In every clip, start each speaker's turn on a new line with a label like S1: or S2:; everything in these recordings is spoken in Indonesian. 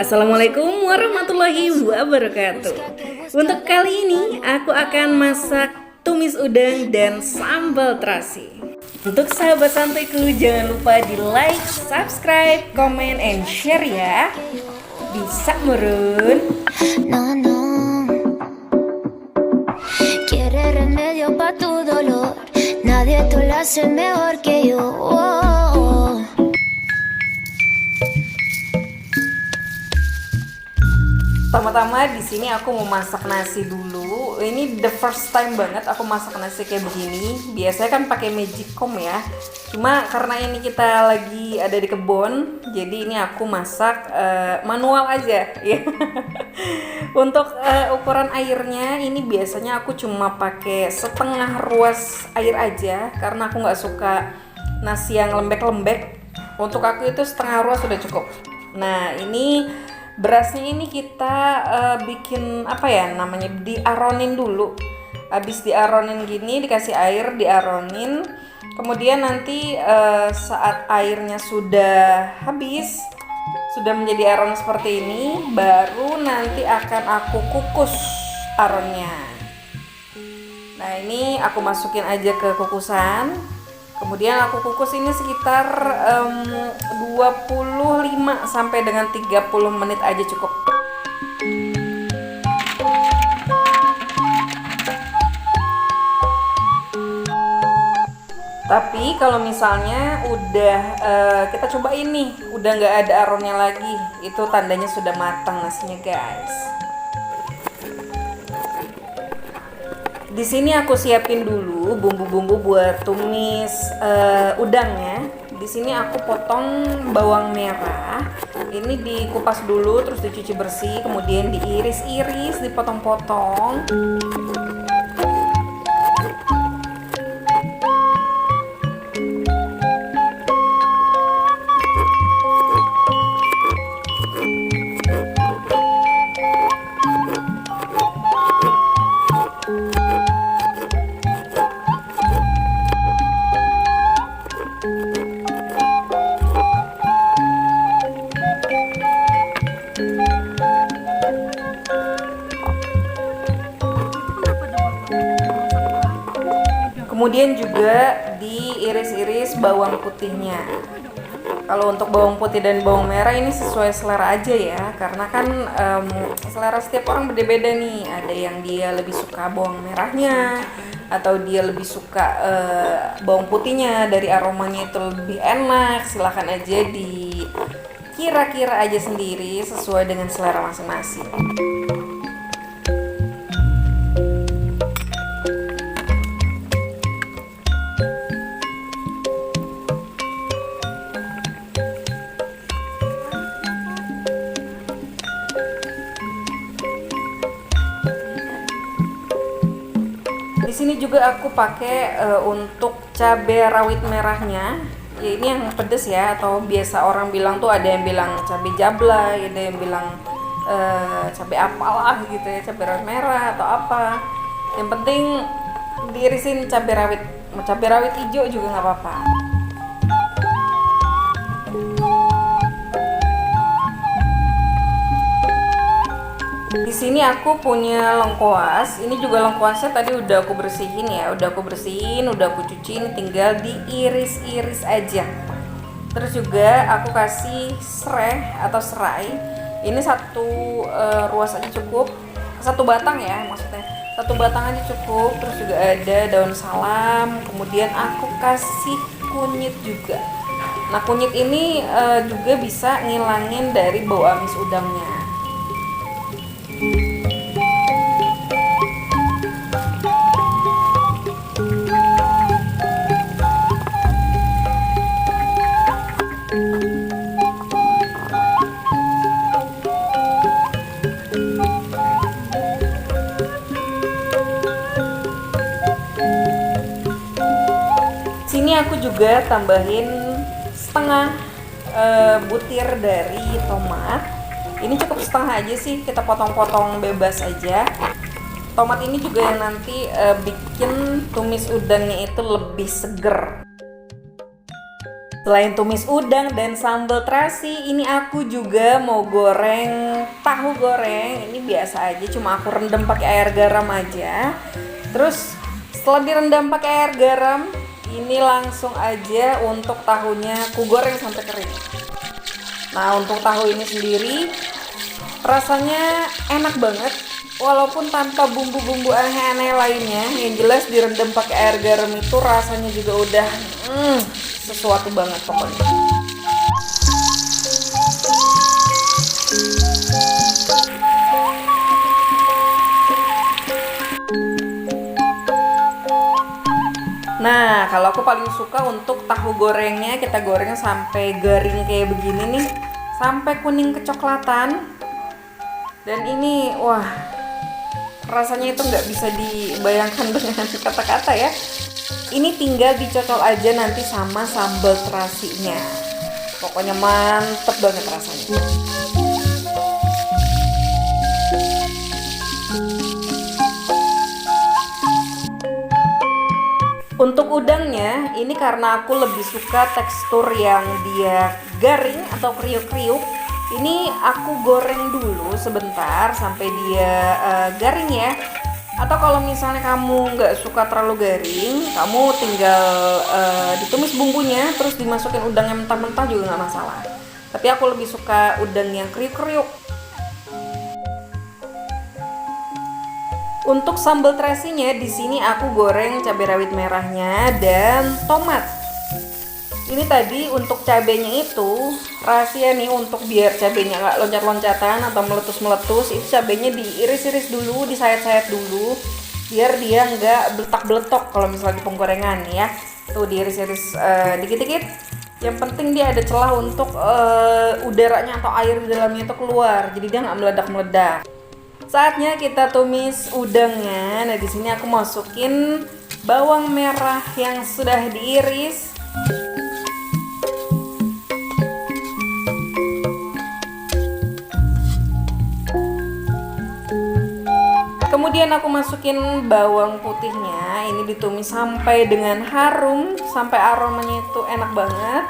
S1: Assalamualaikum warahmatullahi wabarakatuh. Untuk kali ini aku akan masak tumis udang dan sambal terasi. Untuk sahabat santaiku, jangan lupa di like, subscribe, comment, and share ya. Bisa murun.
S2: No, no. Quiere remedio pa' tu dolor. Nadie te lo hace mejor que yo. Oh.
S1: Pertama-tama di sini aku mau masak nasi dulu. Ini the first time banget aku masak nasi kayak begini. Biasanya kan pakai magicom ya. Cuma karena ini kita lagi ada di kebun, jadi ini aku masak manual aja ya. Untuk ukuran airnya ini biasanya aku cuma pakai setengah ruas air aja karena aku nggak suka nasi yang lembek-lembek. Untuk aku itu setengah ruas sudah cukup. Nah, ini berasnya ini kita bikin apa ya namanya, diaronin dulu. Habis diaronin gini, dikasih air, diaronin. Kemudian nanti saat airnya sudah habis, sudah menjadi aron seperti ini, baru nanti akan aku kukus aronnya. Nah, ini aku masukin aja ke kukusan. Kemudian aku kukus ini sekitar 25 sampai dengan 30 menit aja cukup. Tapi kalau misalnya udah kita coba ini, udah nggak ada aronnya lagi, itu tandanya sudah matang nasinya guys. Di sini aku siapin dulu bumbu-bumbu buat tumis udangnya. Di sini aku potong bawang merah. Ini dikupas dulu, terus dicuci bersih, kemudian diiris-iris, dipotong-potong. Kemudian juga diiris-iris bawang putihnya. Kalau untuk bawang putih dan bawang merah ini sesuai selera aja ya, karena kan selera setiap orang beda-beda nih. Ada yang dia lebih suka bawang merahnya, atau dia lebih suka bawang putihnya, dari aromanya itu lebih enak. Silahkan aja dikira-kira aja sendiri sesuai dengan selera masing-masing. Di sini juga aku pakai untuk cabai rawit merahnya. Ya, ini yang pedes ya, atau biasa orang bilang tuh, ada yang bilang cabai jablay, ada yang bilang cabai apalah gitu ya, cabai rawit merah atau apa. Yang penting diirisin cabai rawit, mau cabai rawit hijau juga nggak apa-apa. Di sini aku punya lengkuas. Ini juga lengkuasnya tadi udah aku bersihin ya, udah aku cuciin, tinggal diiris-iris aja. Terus juga aku kasih serai atau serai. Ini satu ruas aja cukup, satu batang ya maksudnya. Satu batang aja cukup. Terus juga ada daun salam. Kemudian aku kasih kunyit juga. Nah, kunyit ini juga bisa ngilangin dari bau amis udangnya. Sini aku juga tambahin setengah butir dari tomat. Ini cukup setengah aja sih, kita potong-potong bebas aja. Tomat ini juga yang nanti bikin tumis udangnya itu lebih seger. Selain tumis udang dan sambal terasi, ini aku juga mau goreng tahu goreng. Ini biasa aja, cuma aku rendam pakai air garam aja. Terus setelah direndam pakai air garam, ini langsung aja untuk tahunya aku goreng sampai kering. Nah, untuk tahu ini sendiri rasanya enak banget, walaupun tanpa bumbu-bumbu aneh-aneh lainnya. Yang jelas direndam pakai air garam itu rasanya juga udah sesuatu banget pokoknya. Nah, kalau aku paling suka untuk tahu gorengnya, kita goreng sampai garing kayak begini nih, sampai kuning kecoklatan. Dan ini, wah, rasanya itu nggak bisa dibayangkan dengan kata-kata ya. Ini tinggal dicocol aja nanti sama sambal terasinya. Pokoknya mantep banget rasanya. Untuk udangnya, ini karena aku lebih suka tekstur yang dia garing atau kriuk-kriuk. Ini aku goreng dulu sebentar sampai dia garing ya. Atau kalau misalnya kamu nggak suka terlalu garing, kamu tinggal ditumis bumbunya terus dimasukin udangnya mentah-mentah juga nggak masalah. Tapi aku lebih suka udang yang kriuk-kriuk. Untuk sambal terasinya di sini aku goreng cabai rawit merahnya dan tomat. Ini tadi untuk cabenya itu rahasia nih, untuk biar cabenya nggak loncat-loncatan atau meletus-meletus, itu cabenya diiris-iris dulu, disayat-sayat dulu, biar dia nggak beletak-beletok kalau misalnya di penggorengan ya. Tuh diiris-iris dikit-dikit. Yang penting dia ada celah untuk udaranya atau air di dalamnya itu keluar, jadi dia nggak meledak-meledak. Saatnya kita tumis udangnya. Nah, di sini aku masukin bawang merah yang sudah diiris. Kemudian aku masukin bawang putihnya. Ini ditumis sampai dengan harum, sampai aromanya itu enak banget.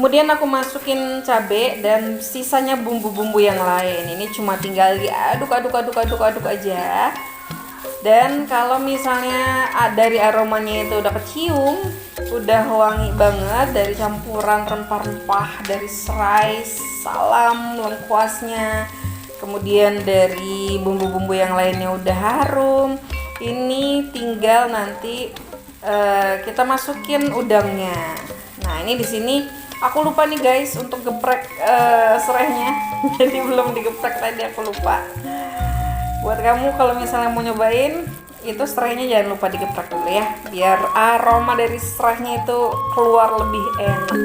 S1: Kemudian aku masukin cabai dan sisanya bumbu-bumbu yang lain. Ini cuma tinggal diaduk-aduk aja. Dan kalau misalnya dari aromanya itu udah kecium, udah wangi banget dari campuran rempah-rempah, dari serai, salam, lengkuasnya, kemudian dari bumbu-bumbu yang lainnya udah harum. Ini tinggal nanti kita masukin udangnya. Nah, ini di sini aku lupa nih guys untuk geprek serainya. Jadi belum digeprek tadi, aku lupa. Buat kamu kalau misalnya mau nyobain, itu serainya jangan lupa digeprek dulu ya, biar aroma dari serainya itu keluar lebih enak.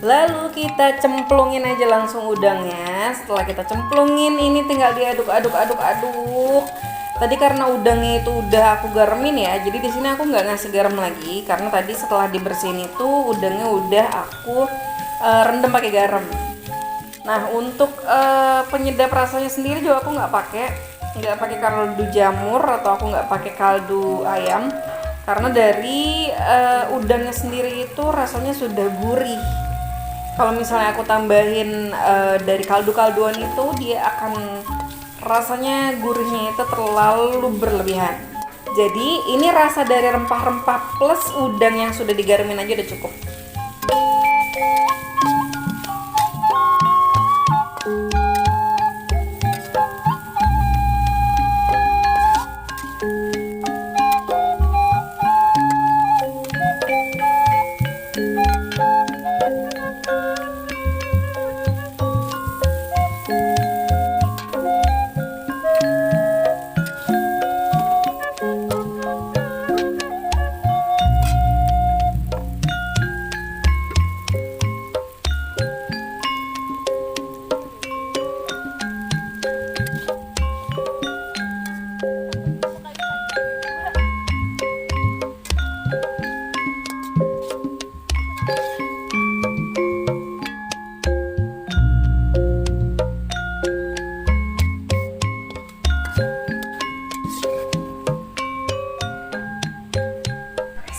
S1: Lalu kita cemplungin aja langsung udangnya. Setelah kita cemplungin, ini tinggal diaduk-aduk. Tadi karena udangnya itu udah aku garamin ya, jadi di sini aku nggak ngasih garam lagi karena tadi setelah dibersihin itu udangnya udah aku rendam pakai garam. Nah, untuk penyedap rasanya sendiri juga aku nggak pakai kaldu jamur atau aku nggak pakai kaldu ayam karena dari udangnya sendiri itu rasanya sudah gurih. Kalau misalnya aku tambahin dari kaldu-kalduan itu, dia akan rasanya gurihnya itu terlalu berlebihan. Jadi ini rasa dari rempah-rempah plus udang yang sudah digaramin aja udah cukup.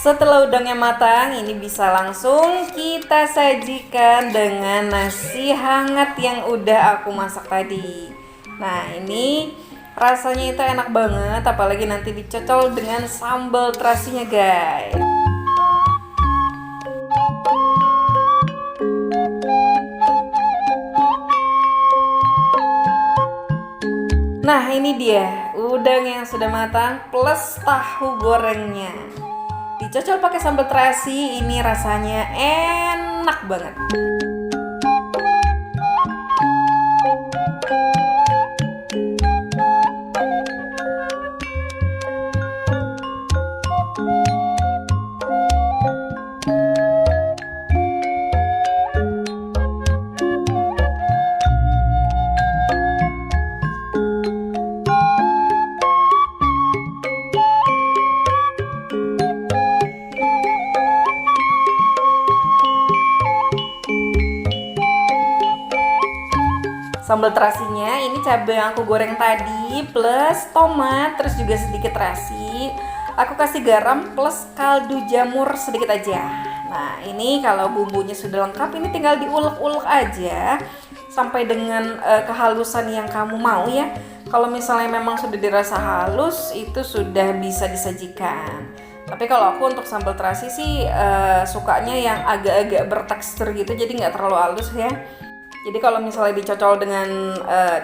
S1: Setelah udangnya matang, ini bisa langsung kita sajikan dengan nasi hangat yang udah aku masak tadi. Nah, ini rasanya itu enak banget, apalagi nanti dicocol dengan sambal terasinya, guys. Nah, ini dia udang yang sudah matang plus tahu gorengnya. Dicocol pakai sambal terasi, ini rasanya enak banget. Sambal terasinya ini cabai yang aku goreng tadi plus tomat, terus juga sedikit terasi. Aku kasih garam plus kaldu jamur sedikit aja. Nah, ini kalau bumbunya sudah lengkap, ini tinggal diulek-ulek aja sampai dengan kehalusan yang kamu mau ya. Kalau misalnya memang sudah dirasa halus, itu sudah bisa disajikan. Tapi kalau aku untuk sambal terasi sih sukanya yang agak-agak bertekstur gitu, jadi nggak terlalu halus ya. Jadi kalau misalnya dicocol dengan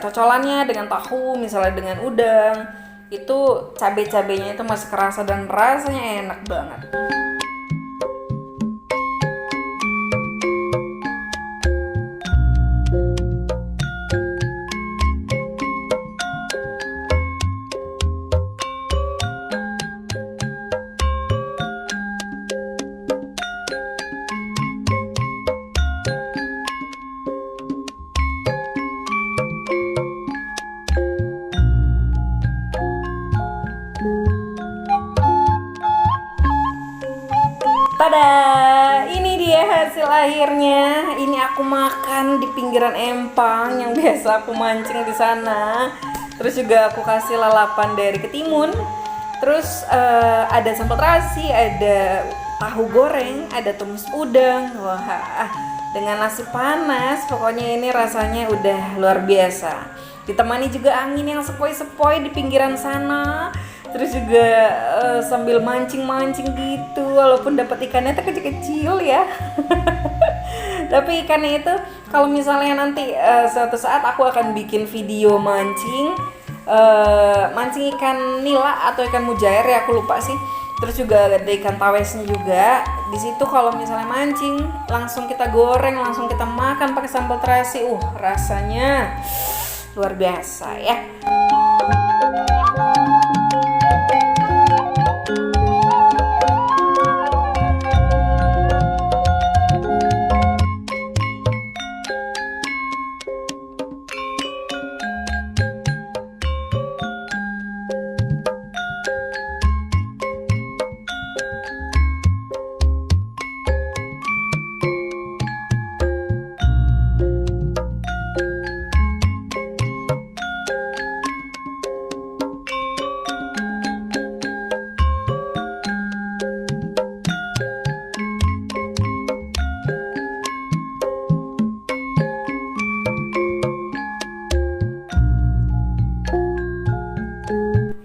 S1: cocolannya dengan tahu, misalnya dengan udang, itu cabai-cabainya itu masih kerasa dan rasanya enak banget. Tada, ini dia hasil akhirnya. Ini aku makan di pinggiran empang yang biasa aku mancing di sana. Terus juga aku kasih lalapan dari ketimun. Terus ada sambal terasi, ada tahu goreng, ada tumis udang. Wah, dengan nasi panas, pokoknya ini rasanya udah luar biasa. Ditemani juga angin yang sepoi-sepoi di pinggiran sana. Terus juga sambil mancing-mancing gitu, walaupun dapat ikannya itu kecil-kecil ya. Tapi ikannya itu kalau misalnya nanti suatu saat aku akan bikin video mancing ikan nila atau ikan mujair ya, aku lupa sih. Terus juga ada ikan tawesnya juga. Di situ kalau misalnya mancing, langsung kita goreng, langsung kita makan pakai sambal terasi. Rasanya luar biasa ya.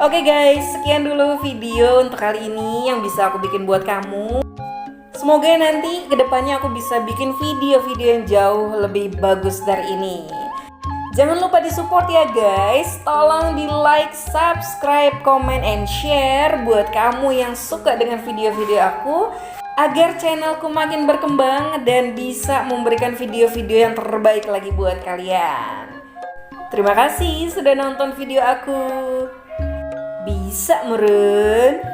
S1: Oke guys, sekian dulu video untuk kali ini yang bisa aku bikin buat kamu. Semoga nanti kedepannya aku bisa bikin video-video yang jauh lebih bagus dari ini. Jangan lupa disupport ya guys. Tolong di like, subscribe, comment, and share buat kamu yang suka dengan video-video aku, agar channelku makin berkembang dan bisa memberikan video-video yang terbaik lagi buat kalian. Terima kasih sudah nonton video aku. Bisa meren.